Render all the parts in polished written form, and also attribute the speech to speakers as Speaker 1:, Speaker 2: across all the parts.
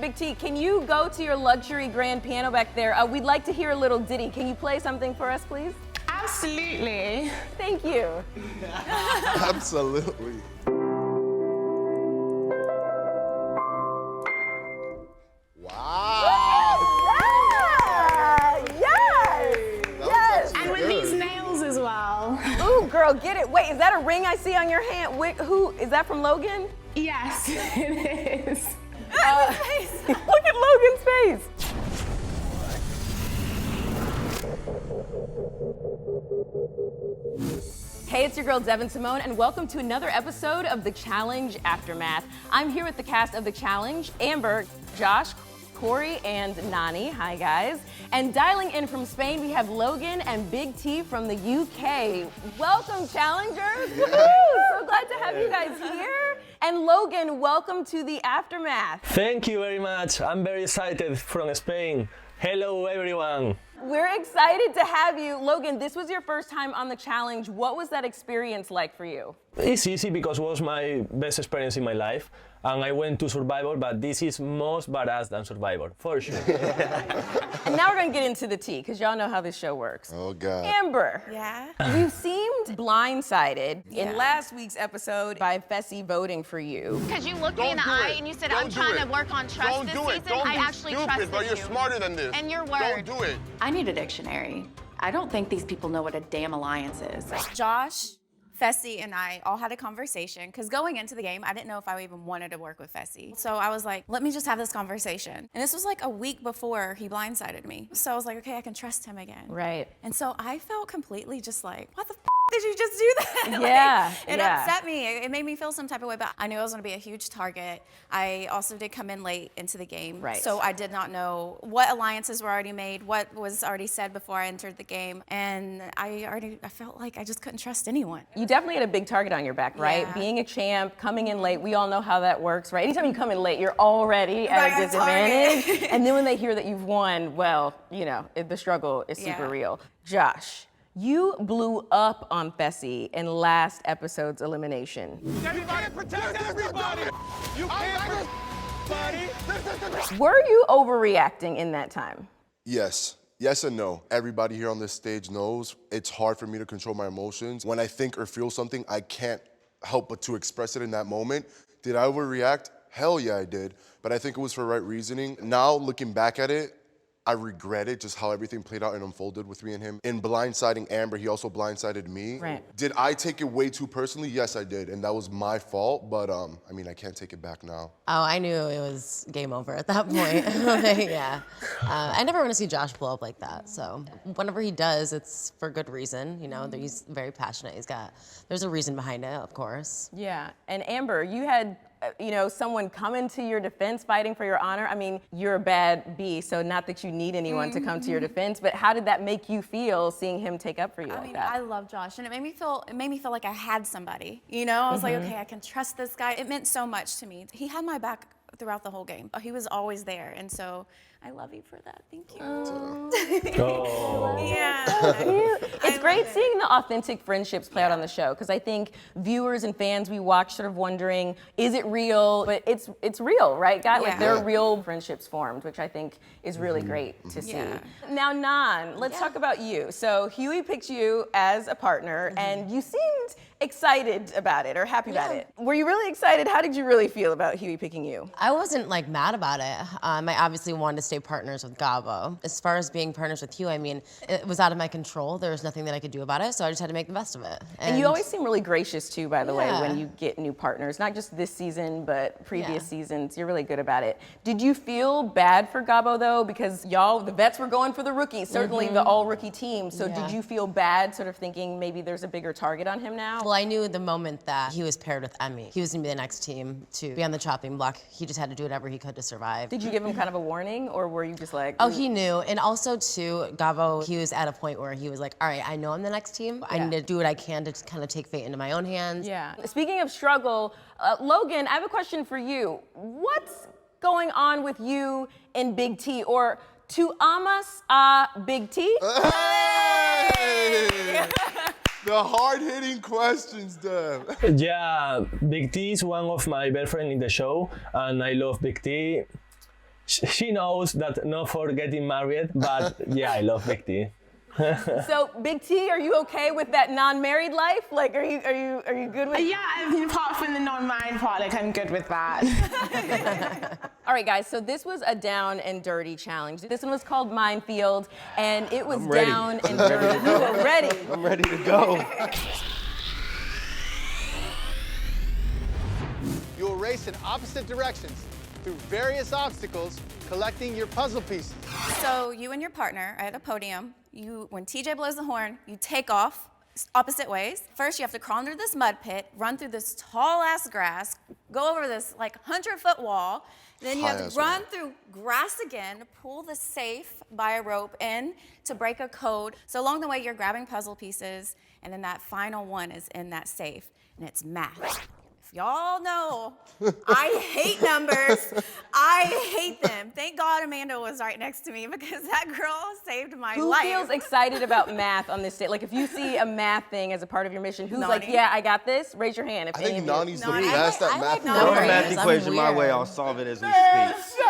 Speaker 1: Big T, can you go to your luxury grand piano back there? We'd like to hear a little ditty. Can you play something for us, please?
Speaker 2: Absolutely.
Speaker 1: Thank you.
Speaker 3: Absolutely. Wow.
Speaker 1: Yes. Yes.
Speaker 2: And with these nails as well.
Speaker 1: Ooh, girl, get it. Wait, is that a ring I see on your hand? Wait, who is that from Logan?
Speaker 2: Yes, it is.
Speaker 1: Look at Logan's face. Hey, it's your girl Devyn Simone, and welcome to another episode of The Challenge Aftermath. I'm here with the cast of The Challenge, Amber, Josh, Corey, and Nani. Hi, guys. And dialing in from Spain, we have Logan and Big T from the UK. Welcome, challengers. Woohoo! So glad to have you guys here. And Logan, welcome to the Aftermath.
Speaker 4: Thank you very much. I'm very excited from Spain. Hello, everyone.
Speaker 1: We're excited to have you. Logan, this was your first time on The Challenge. What was that experience like for you?
Speaker 4: It's easy because it was my best experience in my life. And I went to Survivor, but this is most badass than Survivor, for sure.
Speaker 1: And now we're gonna get into the tea, because y'all know how this show works.
Speaker 3: Oh, God.
Speaker 1: Amber.
Speaker 5: Yeah?
Speaker 1: You seemed blindsided in last week's episode by Fessy voting for you.
Speaker 5: Because you looked me in the eye and you said, I'm trying to work on trust this season. I actually trusted
Speaker 6: bro. You're
Speaker 5: you.
Speaker 6: smarter than this.
Speaker 5: And your word.
Speaker 6: Don't do it.
Speaker 7: I need a dictionary. I don't think these people know what a damn alliance is.
Speaker 5: Josh, Fessy, and I all had a conversation, because going into the game, I didn't know if I even wanted to work with Fessy. So I was like, let me just have this conversation. And this was like a week before he blindsided me. So I was like, okay, I can trust him again.
Speaker 1: Right.
Speaker 5: And so I felt completely just like, what the f did you just do that?
Speaker 1: Yeah,
Speaker 5: It upset me. It made me feel some type of way, but I knew I was gonna be a huge target. I also did come in late into the game.
Speaker 1: Right.
Speaker 5: So I did not know what alliances were already made, what was already said before I entered the game. And I felt like I just couldn't trust anyone.
Speaker 1: You definitely had a big target on your back, right?
Speaker 5: Yeah.
Speaker 1: Being a champ, coming in late, we all know how that works, right? Anytime you come in late, you're already at a disadvantage. And then when they hear that you've won, well, you know, the struggle is super real. Josh, you blew up on Fessy in last episode's elimination.
Speaker 6: Everybody protect everybody. You can't
Speaker 1: Were you overreacting in that time?
Speaker 3: Yes. Yes and no. Everybody here on this stage knows it's hard for me to control my emotions. When I think or feel something, I can't help but to express it in that moment. Did I overreact? Hell yeah, I did. But I think it was for right reasoning. Now, looking back at it, I regret it, just how everything played out and unfolded with me and him. In blindsiding Amber, he also blindsided me.
Speaker 1: Right.
Speaker 3: Did I take it way too personally? Yes, I did, and that was my fault, but I mean, I can't take it back now.
Speaker 8: Oh, I knew it was game over at that point. Yeah. I never want to see Josh blow up like that, so whenever he does, it's for good reason. You know, he's very passionate. There's a reason behind it, of course.
Speaker 1: Yeah, and Amber, you had someone come into your defense fighting for your honor. I mean, you're a bad bee, so not that you need anyone to come to your defense, but how did that make you feel seeing him take up for you like that?
Speaker 5: I love Josh, and it made me feel like I had somebody. You know, I was like, okay, I can trust this guy. It meant so much to me. He had my back throughout the whole game. He was always there, and so I love you for that. Thank you. Yeah.
Speaker 1: It's great seeing the authentic friendships play out on the show, because I think viewers and fans, we watch sort of wondering, is it real? But it's real, right, guys? Like, there are real friendships formed, which I think is really great to see. Now, Nan, let's talk about you. So Huey picked you as a partner, and you seemed excited about it or happy about it. Were you really excited? How did you really feel about Huey picking you?
Speaker 8: I wasn't like mad about it. I obviously wanted to stay partners with Gabo. As far as being partners with Huey, I mean, it was out of my control. There was nothing that I could do about it, so I just had to make the best of it.
Speaker 1: And you always seem really gracious too, by the way, when you get new partners, not just this season, but previous seasons. You're really good about it. Did you feel bad for Gabo though? Because y'all, the vets were going for the rookies, certainly the all-rookie team. So did you feel bad sort of thinking maybe there's a bigger target on him now?
Speaker 8: Well, I knew the moment that he was paired with Emmy, he was gonna be the next team to be on the chopping block. He just had to do whatever he could to survive.
Speaker 1: Did you give him kind of a warning, or were you just like?
Speaker 8: Oh, he knew. And also too, Gabo, he was at a point where he was like, all right, I know I'm the next team. I need to do what I can to kind of take fate into my own hands.
Speaker 1: Yeah. Speaking of struggle, Logan, I have a question for you. What's going on with you and Big T, or tu amas a Big T?
Speaker 3: Hey! The hard-hitting questions, Dev.
Speaker 4: Yeah, Big T is one of my best friends in the show, and I love Big T. She knows that not for getting married, but yeah, I love Big T.
Speaker 1: So, Big T, are you okay with that non-married life? Like, are you good with?
Speaker 2: Yeah, I mean, apart from the non-married part, like I'm good with that.
Speaker 1: All right, guys. So this was a down and dirty challenge. This one was called Minefield, and it was down and dirty. You were ready.
Speaker 9: I'm ready to go.
Speaker 6: You'll race in opposite directions through various obstacles, collecting your puzzle pieces.
Speaker 5: So you and your partner are at a podium. When TJ blows the horn, you take off opposite ways. First, you have to crawl under this mud pit, run through this tall-ass grass, go over this like 100-foot wall. Then you have to run through grass again, pull the safe by a rope in to break a code. So along the way, you're grabbing puzzle pieces, and then that final one is in that safe, and it's math. Y'all know, I hate numbers. I hate them. Thank God Amanda was right next to me because that girl saved my life.
Speaker 1: Who feels excited about math on this stage? Like, if you see a math thing as a part of your mission, who's
Speaker 5: Nani.
Speaker 1: like, yeah, I got this? Raise your hand. If
Speaker 3: I
Speaker 1: any
Speaker 3: think
Speaker 1: of you-
Speaker 3: Nani's the
Speaker 5: Nani.
Speaker 3: best at
Speaker 5: I like
Speaker 3: math.
Speaker 5: Nani.
Speaker 9: Throw a
Speaker 5: Numbers.
Speaker 9: math
Speaker 8: I'm
Speaker 9: equation my way,
Speaker 8: weird.
Speaker 9: I'll solve it as we speak.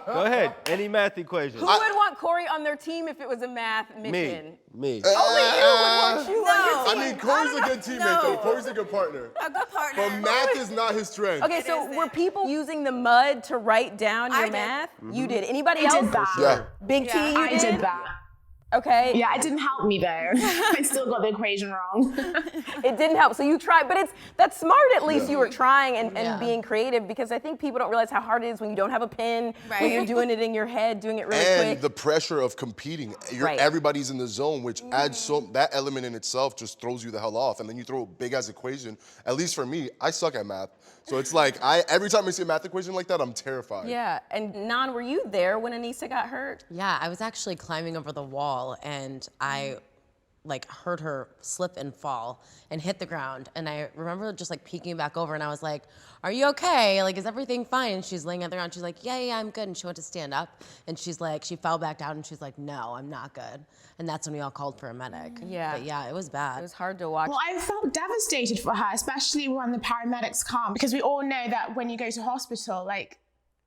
Speaker 9: Go ahead, any math equation.
Speaker 1: Who would want Corey on their team if it was a math mission?
Speaker 9: Me.
Speaker 1: Only you would want you on your
Speaker 3: I
Speaker 1: team.
Speaker 3: mean, Corey's a good teammate, though. Corey's a good partner.
Speaker 5: A good partner.
Speaker 3: But math is not his strength.
Speaker 1: Okay, so were people using the mud to write down your
Speaker 5: I did.
Speaker 1: math? You did. Anybody
Speaker 2: I
Speaker 1: else?
Speaker 2: did that.
Speaker 3: Yeah.
Speaker 1: Big T, you
Speaker 2: I
Speaker 1: did?
Speaker 2: did that.
Speaker 1: Okay.
Speaker 2: Yeah, it didn't help me though. I still got the equation wrong.
Speaker 1: It didn't help. So you tried, but that's smart at least you were trying and
Speaker 8: Yeah.
Speaker 1: being creative, because I think people don't realize how hard it is when you don't have a pen, when
Speaker 5: Right.
Speaker 1: you're doing it in your head, doing it really
Speaker 3: And
Speaker 1: quick.
Speaker 3: the pressure of competing.
Speaker 1: Right.
Speaker 3: Everybody's in the zone, which adds that element in itself just throws you the hell off. And then you throw a big ass equation. At least for me, I suck at math. So it's like, every time I see a math equation like that, I'm terrified.
Speaker 1: Yeah, and Nan, were you there when Aneesa got hurt?
Speaker 8: Yeah, I was actually climbing over the wall and I like heard her slip and fall and hit the ground. And I remember just like peeking back over and I was like, "Are you okay? Like, is everything fine?" And she's laying on the ground. She's like, yeah, I'm good. And she went to stand up and she's like, she fell back down and she's like, "No, I'm not good." And that's when we all called for a medic.
Speaker 1: Yeah.
Speaker 8: But yeah, it was bad.
Speaker 1: It was hard to watch.
Speaker 2: Well, I felt devastated for her, especially when the paramedics come, because we all know that when you go to hospital, like,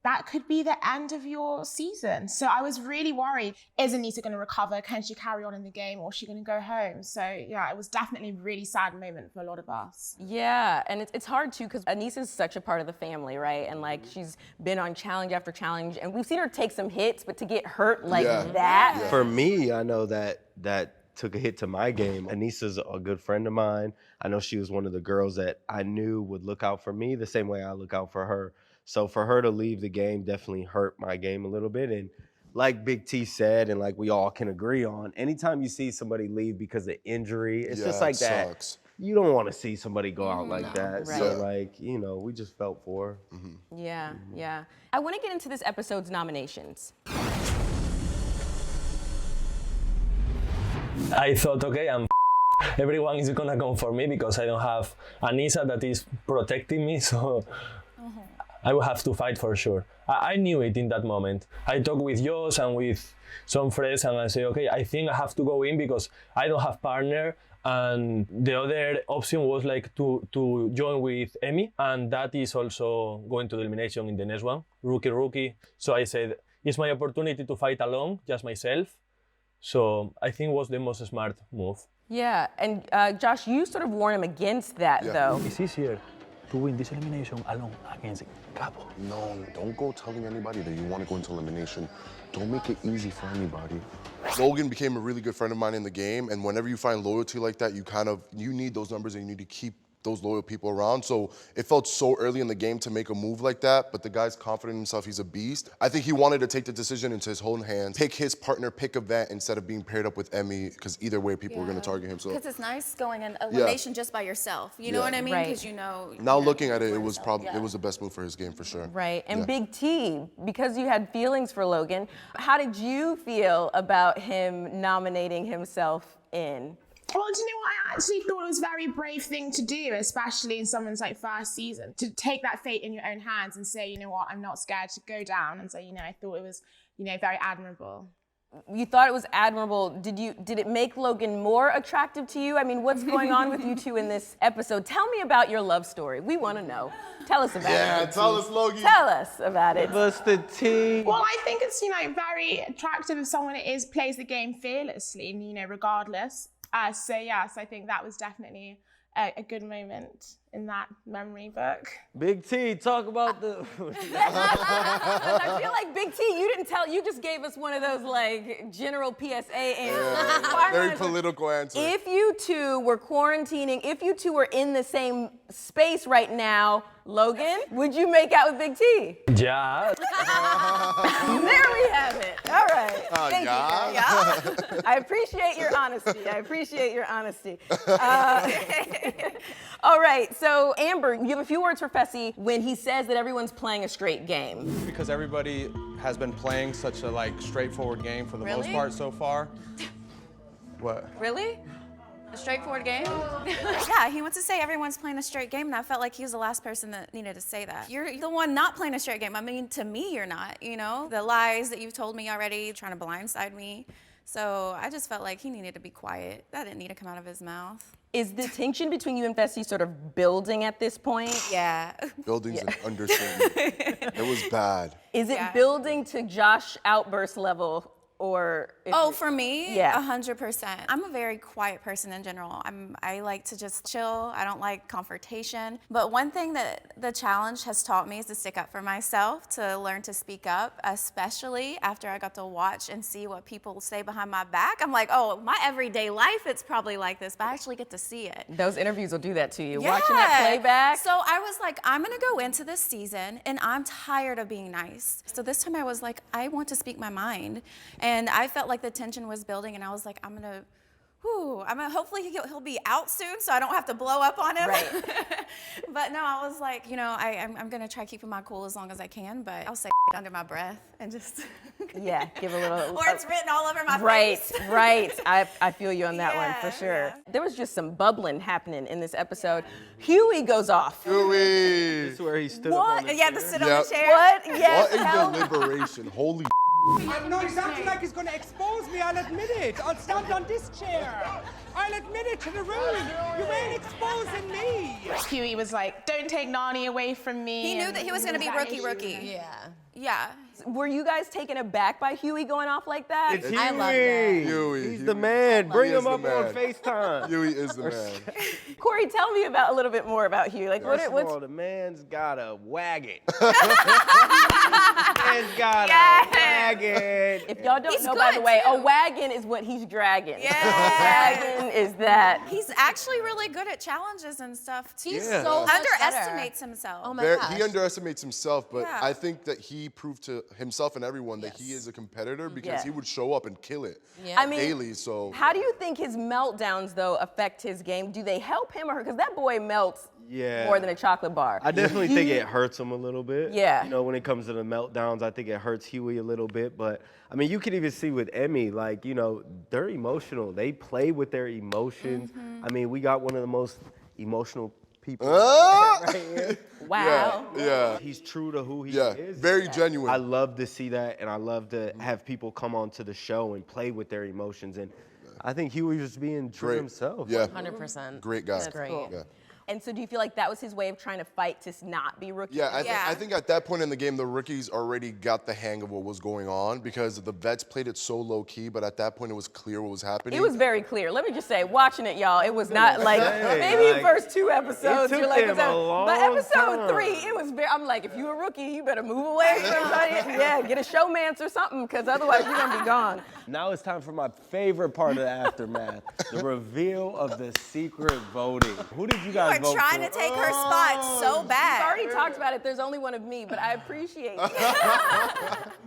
Speaker 2: that could be the end of your season. So I was really worried. Is Aneesa going to recover? Can she carry on in the game, or is she going to go home? So yeah, it was definitely a really sad moment for a lot of us.
Speaker 1: Yeah, and it's hard too, because Aneesa's such a part of the family, right? And like, she's been on challenge after challenge, and we've seen her take some hits, but to get hurt like that.
Speaker 9: For me, I know that took a hit to my game. Aneesa's a good friend of mine. I know she was one of the girls that I knew would look out for me the same way I look out for her. So for her to leave the game definitely hurt my game a little bit. And like Big T said, and like we all can agree on, anytime you see somebody leave because of injury, it's just like
Speaker 3: it
Speaker 9: that.
Speaker 3: sucks.
Speaker 9: You don't want to see somebody go out like that.
Speaker 1: Right.
Speaker 9: So like, we just felt for her.
Speaker 1: Yeah, yeah. I want to get into this episode's nominations.
Speaker 4: I thought, okay, everyone is gonna come for me because I don't have Aneesa that is protecting me, so I will have to fight for sure. I knew it in that moment. I talked with Josh and with some friends and I say, okay, I think I have to go in because I don't have partner, and the other option was like to join with Emmy, and that is also going to the elimination in the next one, rookie. So I said, it's my opportunity to fight alone, just myself. So I think it was the most smart move.
Speaker 1: Yeah, and Josh, you sort of warn him against that, though.
Speaker 10: It's easier to win this elimination alone against Capo.
Speaker 11: No, don't go telling anybody that you want to go into elimination. Don't make it easy for anybody.
Speaker 3: Logan became a really good friend of mine in the game, and whenever you find loyalty like that, you need those numbers and you need to keep those loyal people around. So it felt so early in the game to make a move like that, but the guy's confident in himself, he's a beast. I think he wanted to take the decision into his own hands, pick his partner, pick event instead of being paired up with Emmy, because either way people were gonna target him. So
Speaker 5: Because it's nice going in elimination just by yourself. You know what I mean?
Speaker 1: Right.
Speaker 5: Because you know.
Speaker 3: now looking at it, it was the best move for his game for sure.
Speaker 1: Right, and Big T, because you had feelings for Logan, how did you feel about him nominating himself in?
Speaker 2: Well, do you know what? I actually thought it was a very brave thing to do, especially in someone's like first season, to take that fate in your own hands and say, you know what, I'm not scared to go down. And so, I thought it was, very admirable.
Speaker 1: You thought it was admirable. Did it make Logan more attractive to you? I mean, what's going on with you two in this episode? Tell me about your love story. We want to know. Tell us about it.
Speaker 3: Yeah, tell us, Logan.
Speaker 1: Tell us about it.
Speaker 9: What's the tea?
Speaker 2: Well, I think it's, very attractive if someone plays the game fearlessly and, regardless. So yes, I think that was definitely a good moment in that memory book.
Speaker 9: Big T, talk about the...
Speaker 1: I feel like Big T, you just gave us one of those general PSA answers.
Speaker 3: Very political answer.
Speaker 1: If you two were quarantining, if you two were in the same space right now, Logan, would you make out with Big T?
Speaker 4: Yeah.
Speaker 1: There we have it. All right. Thank you. Yeah. I appreciate your honesty. All right. So, Amber, you have a few words for Fessy when he says that everyone's playing a straight game.
Speaker 12: Because everybody has been playing such a straightforward game for the most part so far. What?
Speaker 5: Really? A straightforward game? Yeah, he wants to say everyone's playing a straight game, and I felt like he was the last person that needed to say that. You're the one not playing a straight game. I mean, to me, you're not, The lies that you've told me already, trying to blindside me. So I just felt like he needed to be quiet. That didn't need to come out of his mouth.
Speaker 1: Is the tension between you and Fessy sort of building at this point?
Speaker 5: Yeah.
Speaker 3: Building's an understatement. It was bad.
Speaker 1: Is it building to Josh outburst level?
Speaker 5: For me,
Speaker 1: yeah.
Speaker 5: 100%. I'm a very quiet person in general. I like to just chill. I don't like confrontation. But one thing that the challenge has taught me is to stick up for myself, to learn to speak up, especially after I got to watch and see what people say behind my back. I'm like, oh, my everyday life, it's probably like this, but I actually get to see it.
Speaker 1: Those interviews will do that to you.
Speaker 5: Yeah.
Speaker 1: Watching that playback.
Speaker 5: So I was like, I'm gonna go into this season and I'm tired of being nice. So this time I was like, I want to speak my mind. And I felt like the tension was building, and I was like, hopefully he'll be out soon so I don't have to blow up on him.
Speaker 1: Right.
Speaker 5: But no, I was like, I'm gonna try keeping my cool as long as I can, but I'll say under my breath and just
Speaker 1: yeah, give a little.
Speaker 5: Or it's written all over my face.
Speaker 1: Right. I feel you on that one for sure. Yeah. There was just some bubbling happening in this episode. Huey goes off.
Speaker 3: Huey.
Speaker 9: This is where he stood up on the chair.
Speaker 5: to sit on the chair.
Speaker 1: What? Yes.
Speaker 3: What a deliberation. Holy
Speaker 13: No, he's acting like he's going to expose me. I'll admit it. I'll stand on this chair. I'll admit it to the room. You ain't exposing me.
Speaker 2: Huey was like, don't take Nani away from me.
Speaker 5: He knew that he was going to be rookie.
Speaker 8: Yeah.
Speaker 5: Yeah.
Speaker 1: Were you guys taken aback by Huey going off like that?
Speaker 9: It's Huey.
Speaker 8: I love that.
Speaker 3: Huey.
Speaker 9: He's the man. Bring him up
Speaker 3: man.
Speaker 9: on FaceTime.
Speaker 3: Huey is the man.
Speaker 1: Corey, tell me a little bit more about Huey.
Speaker 9: First of all, the man's got a wagon. Man's got a wagon.
Speaker 1: If y'all don't know, by the way, a wagon is what he's dragging.
Speaker 5: Yeah.
Speaker 1: A wagon is that.
Speaker 5: He's actually really good at challenges and stuff too.
Speaker 8: He's so much
Speaker 5: underestimates
Speaker 8: better.
Speaker 5: himself.
Speaker 8: Oh my gosh.
Speaker 3: He underestimates himself, but
Speaker 5: Yeah.
Speaker 3: I think that he proved to himself and everyone that he is a competitor because he would show up and kill it daily. So
Speaker 1: how do you think his meltdowns though affect his game? Do they help him or her? Because that boy melts more than a chocolate bar.
Speaker 9: I definitely think it hurts him a little bit.
Speaker 1: Yeah.
Speaker 9: When it comes to the meltdowns, I think it hurts Huey a little bit. But I mean, you can even see with Emmy, they're emotional. They play with their emotions. I mean, we got one of the most emotional people right here.
Speaker 1: Wow.
Speaker 3: Yeah.
Speaker 9: He's true to who he
Speaker 3: Yeah.
Speaker 9: is.
Speaker 3: Very genuine.
Speaker 9: I love to see that, and I love to have people come onto the show and play with their emotions. And I think Huey was being true to himself.
Speaker 3: Yeah.
Speaker 8: 100%.
Speaker 3: Great guy.
Speaker 8: That's great.
Speaker 1: Cool.
Speaker 3: Yeah.
Speaker 1: And so do you feel like that was his way of trying to fight to not be rookie?
Speaker 3: Yeah, I think at that point in the game, the rookies already got the hang of what was going on because the vets played it so low key, but at that point it was clear what was happening.
Speaker 1: It was very clear. Let me just say, watching it, y'all, it was not like, maybe the first 2 episodes,
Speaker 9: it
Speaker 1: you're
Speaker 9: took
Speaker 1: like,
Speaker 9: them a long
Speaker 1: but episode
Speaker 9: time.
Speaker 1: 3, it was very, I'm like, if you're a rookie, you better move away from somebody. Yeah, get a showmance or something, because otherwise you're gonna be gone.
Speaker 9: Now it's time for my favorite part of the aftermath, the reveal of the secret voting. Who did you guys vote for?
Speaker 5: You are trying to take her spot so bad.
Speaker 1: We've already talked about it. There's only one of me, but I appreciate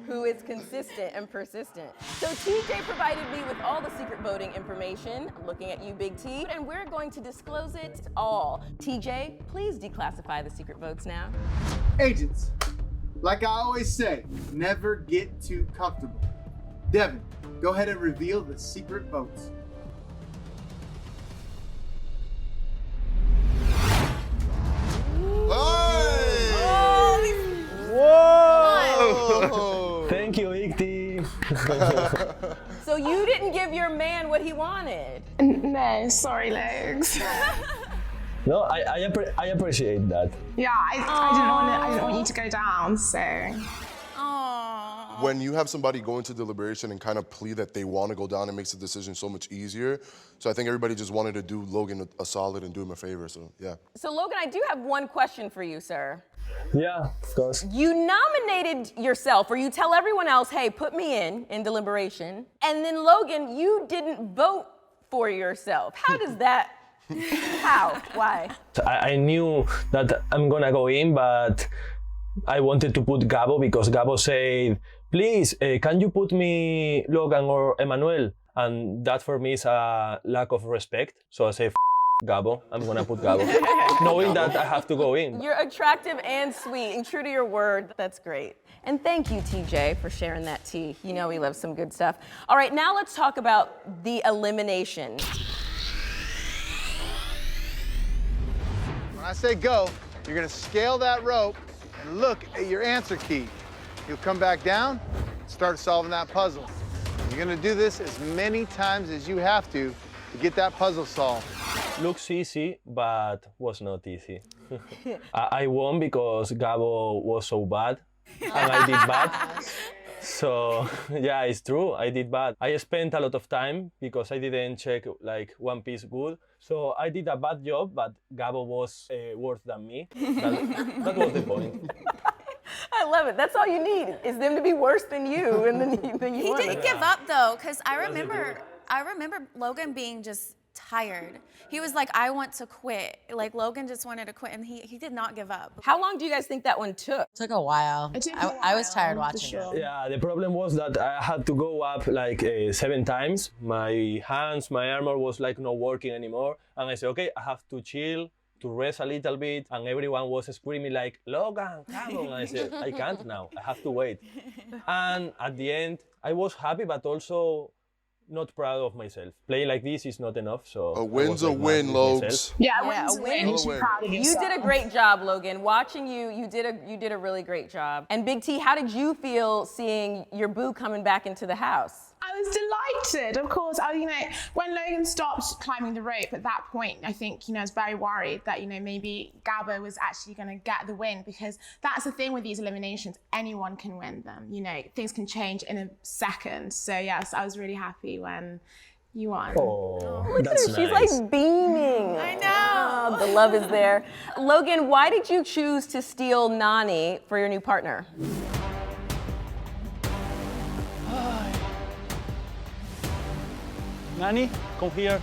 Speaker 1: who is consistent and persistent. So TJ provided me with all the secret voting information. I'm looking at you, Big T, and we're going to disclose it all. TJ, please declassify the secret votes now.
Speaker 14: Agents, like I always say, never get too comfortable. Devyn, go ahead and reveal the secret votes.
Speaker 9: Whoa!
Speaker 4: Thank you, Big T.
Speaker 1: So you didn't give your man what he wanted.
Speaker 2: No, sorry, Legs.
Speaker 4: No, I appreciate that.
Speaker 2: Yeah, I didn't want you to go down, so.
Speaker 3: When you have somebody go into deliberation and kind of plead that they want to go down, it makes the decision so much easier. So I think everybody just wanted to do Logan a solid and do him a favor, so yeah.
Speaker 1: So Logan, I do have one question for you, sir.
Speaker 4: Yeah, of course.
Speaker 1: You nominated yourself, or you tell everyone else, hey, put me in deliberation. And then Logan, you didn't vote for yourself. How does that, how, why?
Speaker 4: I knew that I'm gonna go in, but I wanted to put Gabo because Gabo said, please, can you put me Logan or Emmanuel? And that for me is a lack of respect. So I say, Gabo, I'm gonna put Gabo. Knowing that I have to go in.
Speaker 1: You're attractive and sweet and true to your word. That's great. And thank you, TJ, for sharing that tea. You know we love some good stuff. All right, now let's talk about the elimination.
Speaker 6: When I say go, you're gonna scale that rope and look at your answer key. You'll come back down, start solving that puzzle. You're gonna do this as many times as you have to get that puzzle solved.
Speaker 4: Looks easy, but was not easy. I won because Gabo was so bad, and I did bad. So yeah, it's true, I did bad. I spent a lot of time because I didn't check like one piece good. So I did a bad job, but Gabo was worse than me. That was the point.
Speaker 1: I love it. That's all you need, is them to be worse than you, and then you
Speaker 5: He
Speaker 1: won.
Speaker 5: didn't give up though, because I remember Logan being just tired. He was like, I want to quit. Like Logan just wanted to quit, and he did not give up.
Speaker 1: How long do you guys think that one took?
Speaker 8: Took a while. I was tired watching it.
Speaker 4: Yeah, the problem was that I had to go up like 7 times. My hands, my armor was like not working anymore. And I said, okay, I have to chill, to rest a little bit. And everyone was screaming like, Logan, come on. And I said, I can't now, I have to wait. And at the end, I was happy, but also not proud of myself. Playing like this is not enough, so...
Speaker 3: A win's a win, Logs.
Speaker 2: Yeah, a win. You should be proud of
Speaker 1: You
Speaker 2: yourself.
Speaker 1: did a great job, Logan. Watching you, you did a really great job. And Big T, how did you feel seeing your boo coming back into the house?
Speaker 2: I was delighted, of course. When Logan stopped climbing the rope at that point, I think, I was very worried that, maybe Gabo was actually going to get the win, because that's the thing with these eliminations. Anyone can win them. Things can change in a second. So yes, I was really happy when you won.
Speaker 4: Oh,
Speaker 1: Look at her, she's like beaming.
Speaker 5: I know.
Speaker 1: Oh, the love is there. Logan, why did you choose to steal Nani for your new partner?
Speaker 10: Nani, come here.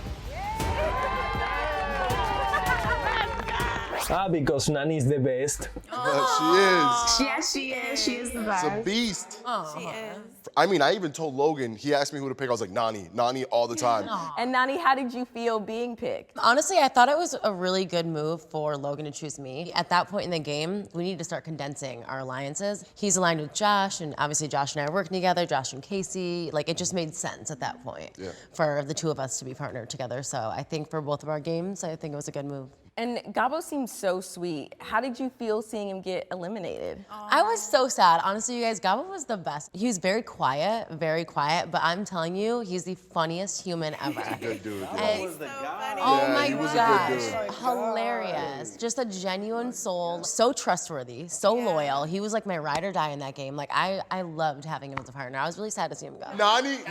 Speaker 4: Because Nani is the best.
Speaker 2: Yes, she is. She is the best.
Speaker 3: It's a beast.
Speaker 5: She is.
Speaker 3: I mean, I even told Logan, he asked me who to pick, I was like, Nani all the time.
Speaker 1: And Nani, how did you feel being picked?
Speaker 8: Honestly, I thought it was a really good move for Logan to choose me. At that point in the game, we need to start condensing our alliances. He's aligned with Josh, and obviously Josh and I are working together, Josh and Casey. It just made sense at that point for the two of us to be partnered together. So I think for both of our games, I think it was a good move.
Speaker 1: And Gabo seems so sweet. How did you feel seeing him get eliminated?
Speaker 8: I was so sad. Honestly, you guys, Gabo was the best. He was very quiet, but I'm telling you, he's the funniest human ever.
Speaker 3: He's a good dude.
Speaker 8: And,
Speaker 5: So funny.
Speaker 8: oh my
Speaker 3: he was a
Speaker 8: gosh,
Speaker 3: good dude.
Speaker 8: hilarious. Just a genuine soul, so trustworthy, so loyal. He was like my ride or die in that game. I loved having him as a partner. I was really sad to see him go.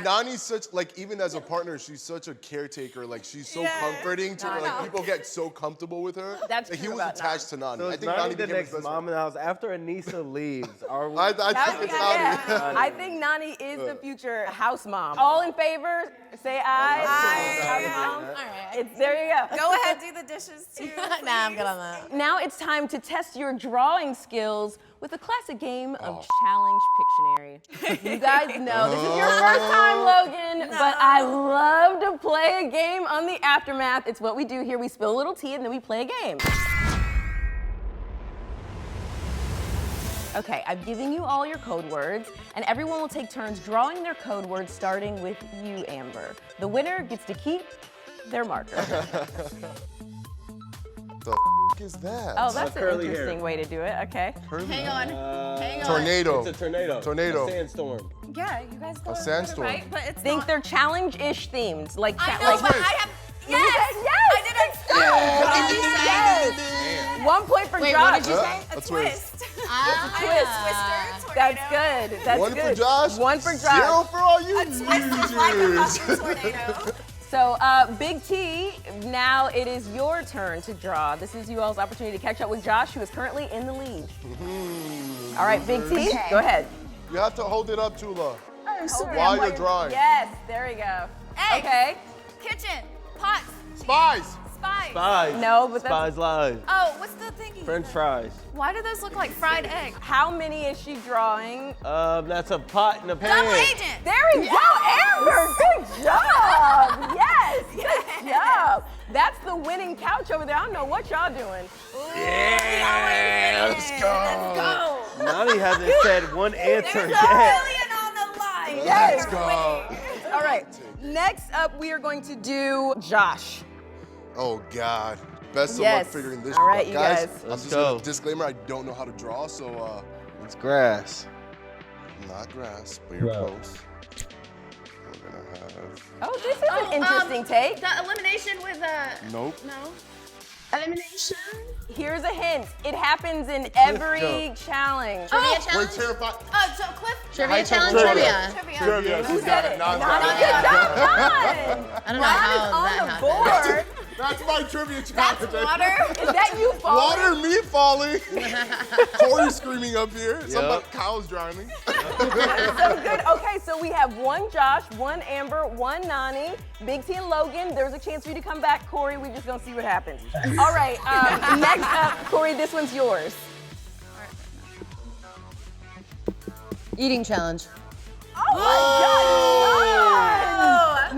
Speaker 3: Nani's such, even as a partner, she's such a caretaker. She's so comforting to her. People get so comfortable with her.
Speaker 1: That's
Speaker 3: he
Speaker 1: true
Speaker 3: was
Speaker 1: about
Speaker 3: attached to Nani.
Speaker 9: So
Speaker 3: I
Speaker 9: is
Speaker 3: think
Speaker 9: Nani
Speaker 3: Nani
Speaker 9: the
Speaker 3: became his
Speaker 9: next
Speaker 3: best
Speaker 9: mom in the house after Aneesa leaves? Are we?
Speaker 3: I think it's Nani.
Speaker 1: I think Nani is the future house mom. All in favor, say aye. House mom. All right. There you go.
Speaker 5: Go ahead, do the dishes too.
Speaker 8: Nah, I'm good on that.
Speaker 1: Now it's time to test your drawing skills with a classic game of Challenge Pictionary. You guys know this is your first time, Logan, but I love to play a game on the Aftermath. It's what we do here. We spill a little tea and then we play a game. Okay, I'm giving you all your code words, and everyone will take turns drawing their code words, starting with you, Amber. The winner gets to keep their marker.
Speaker 3: is that?
Speaker 1: Oh, that's an
Speaker 9: curly
Speaker 1: interesting
Speaker 9: hair.
Speaker 1: way to do it. Okay.
Speaker 5: Hang on. Hang on.
Speaker 3: Tornado.
Speaker 9: It's a tornado.
Speaker 3: Tornado.
Speaker 9: A sandstorm.
Speaker 5: Yeah, you guys got
Speaker 3: A sandstorm.
Speaker 5: right, but it's
Speaker 1: Think
Speaker 5: not.
Speaker 1: they're challenge-ish themed, like
Speaker 5: I know, but I have. Yes! I did it.
Speaker 1: Yes! 1 point for
Speaker 8: Wait,
Speaker 1: Josh.
Speaker 8: what did you say?
Speaker 3: A twist.
Speaker 5: Twister, tornado.
Speaker 1: That's good. That's
Speaker 3: One
Speaker 1: good.
Speaker 3: for Josh.
Speaker 1: 1 for Josh.
Speaker 3: 0 for all you
Speaker 5: A twist is like a fucking tornado.
Speaker 1: So, Big T, now it is your turn to draw. This is you all's opportunity to catch up with Josh, who is currently in the lead. All right, Big T,
Speaker 2: Okay.
Speaker 1: go ahead.
Speaker 3: You have to hold it up, Tula,
Speaker 2: Oh, sorry.
Speaker 3: while you're drawing.
Speaker 1: Yes, there we go.
Speaker 5: Eggs.
Speaker 1: Okay.
Speaker 5: Kitchen. Pots.
Speaker 3: Spies.
Speaker 5: Spies.
Speaker 9: Spies.
Speaker 1: No, but that's...
Speaker 9: Spies Live.
Speaker 5: Oh, what's the thingy?
Speaker 9: French fries.
Speaker 5: Why do those look like fried eggs?
Speaker 1: How many is she drawing?
Speaker 9: That's a pot and a pan.
Speaker 5: Double agent.
Speaker 1: There we go, Amber. Good job. Yes, good job. That's the winning couch over there. I don't know what y'all doing.
Speaker 9: Yeah,
Speaker 5: Let's go.
Speaker 9: Nani hasn't said one answer
Speaker 5: There's
Speaker 9: yet.
Speaker 5: $1 million on the line.
Speaker 1: Yes.
Speaker 3: Go.
Speaker 1: All right. Next up, we are going to do Josh.
Speaker 3: Oh God. Best of
Speaker 1: Yes.
Speaker 3: luck figuring this
Speaker 1: All right,
Speaker 3: out.
Speaker 1: you
Speaker 3: Guys,
Speaker 1: guys.
Speaker 3: I'm
Speaker 9: Let's
Speaker 3: just
Speaker 9: go.
Speaker 3: gonna disclaimer, I don't know how to draw, so
Speaker 9: It's grass.
Speaker 3: not grass, but you're
Speaker 4: No.
Speaker 3: close. We're gonna have
Speaker 1: Oh, this is an interesting take.
Speaker 5: The elimination with
Speaker 3: nope.
Speaker 5: no.
Speaker 2: Elimination.
Speaker 1: Here's a hint. It happens in every challenge.
Speaker 5: Trivia
Speaker 3: We're
Speaker 5: challenge.
Speaker 3: terrified.
Speaker 5: Oh, so Cliff.
Speaker 8: Trivia challenge trivia.
Speaker 5: Trivia.
Speaker 1: Who said it?
Speaker 3: Nani
Speaker 1: Nani,
Speaker 3: got it.
Speaker 1: good job, Nani.
Speaker 8: I don't know
Speaker 1: Ron
Speaker 8: how
Speaker 1: is on
Speaker 8: that
Speaker 1: the
Speaker 8: happened.
Speaker 1: board.
Speaker 3: That's my trivia
Speaker 5: That's
Speaker 3: challenge.
Speaker 5: water.
Speaker 1: Is that you falling?
Speaker 3: Water, me falling. Corey screaming up here. Somebody, cows drowning.
Speaker 1: So good. Okay, so we have 1 Josh, 1 Amber, 1 Nani, Big T Logan. There's a chance for you to come back, Corey. We just gonna see what happens. All right. Next up, Corey, this one's yours.
Speaker 8: Eating challenge.
Speaker 1: Oh my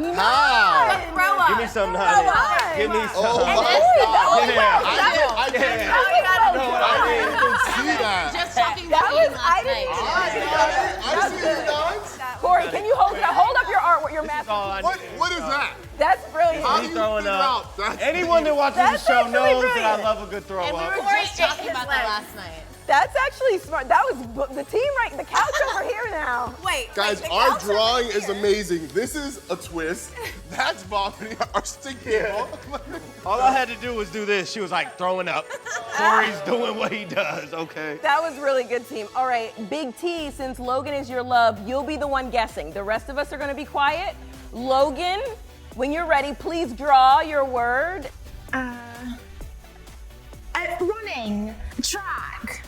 Speaker 1: God!
Speaker 3: How?
Speaker 5: Throw up.
Speaker 9: Give me some, honey. Give me some.
Speaker 3: Oh my
Speaker 1: Oh,
Speaker 3: God.
Speaker 1: that
Speaker 3: I didn't even see that.
Speaker 8: Just talking
Speaker 1: That
Speaker 8: about
Speaker 1: was,
Speaker 8: eating last
Speaker 1: I didn't
Speaker 8: night.
Speaker 3: I see you guys.
Speaker 1: Corey, can you hold up your art, your math?
Speaker 3: What is that?
Speaker 1: That's brilliant.
Speaker 3: How do you
Speaker 9: throwing
Speaker 3: figure
Speaker 9: up.
Speaker 3: out? That's
Speaker 9: Anyone that watches the
Speaker 1: That's
Speaker 9: show
Speaker 1: actually
Speaker 9: knows that I
Speaker 1: brilliant.
Speaker 9: love a good throw
Speaker 8: And we
Speaker 9: up.
Speaker 8: were just talking about that last night.
Speaker 1: That's actually smart. That was the team the couch over here now.
Speaker 5: Wait.
Speaker 3: Guys,
Speaker 5: the
Speaker 3: our
Speaker 5: couch over
Speaker 3: drawing is
Speaker 5: here.
Speaker 3: amazing. This is a twist. That's vomiting. Our stinky ball.
Speaker 9: All I had to do was do this. She was like throwing up. Corey's doing what he does, okay?
Speaker 1: That was really good, team. All right, Big T, since Logan is your love, you'll be the one guessing. The rest of us are going to be quiet. Logan, when you're ready, please draw your word.
Speaker 2: Running. Track.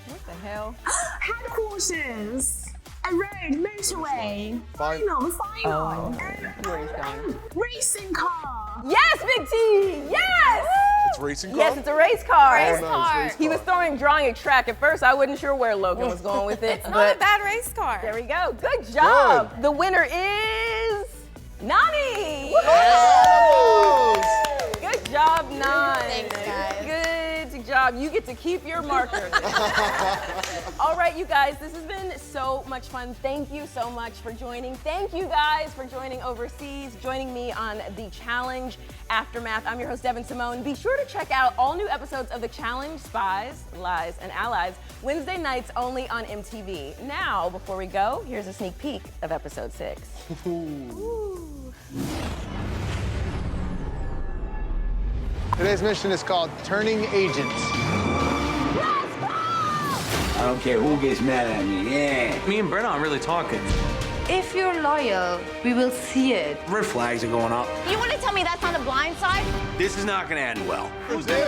Speaker 1: What the hell?
Speaker 2: Headquarters. A road. Motorway. Final.
Speaker 1: Where he's going.
Speaker 2: Racing car.
Speaker 1: Yes, Big T! Yes!
Speaker 3: It's racing car?
Speaker 1: Yes, it's a race car.
Speaker 5: Race car.
Speaker 1: He was drawing a track. At first, I wasn't sure where Logan was going with it.
Speaker 5: It's not
Speaker 1: but
Speaker 5: a bad race car.
Speaker 1: there we go. Good job. The winner is Nani.
Speaker 3: Yes.
Speaker 1: Good job, Nani.
Speaker 8: Thanks, guys.
Speaker 1: Good job. You get to keep your marker. All right, you guys, this has been so much fun. Thank you so much for joining. Thank you guys for joining overseas, joining me on the Challenge Aftermath. I'm your host, Devyn Simone. Be sure to check out all new episodes of The Challenge, Spies, Lies, and Allies, Wednesday nights only on MTV. Now, before we go, here's a sneak peek of episode 6.
Speaker 6: Today's mission is called Turning Agents.
Speaker 15: I don't care who gets mad at me, yeah. Me and Brenna aren't really talking.
Speaker 7: If you're loyal, we will see it.
Speaker 15: Red flags are going up.
Speaker 5: You want to tell me that's on the blind side?
Speaker 15: This is not gonna end well.
Speaker 3: Who's there?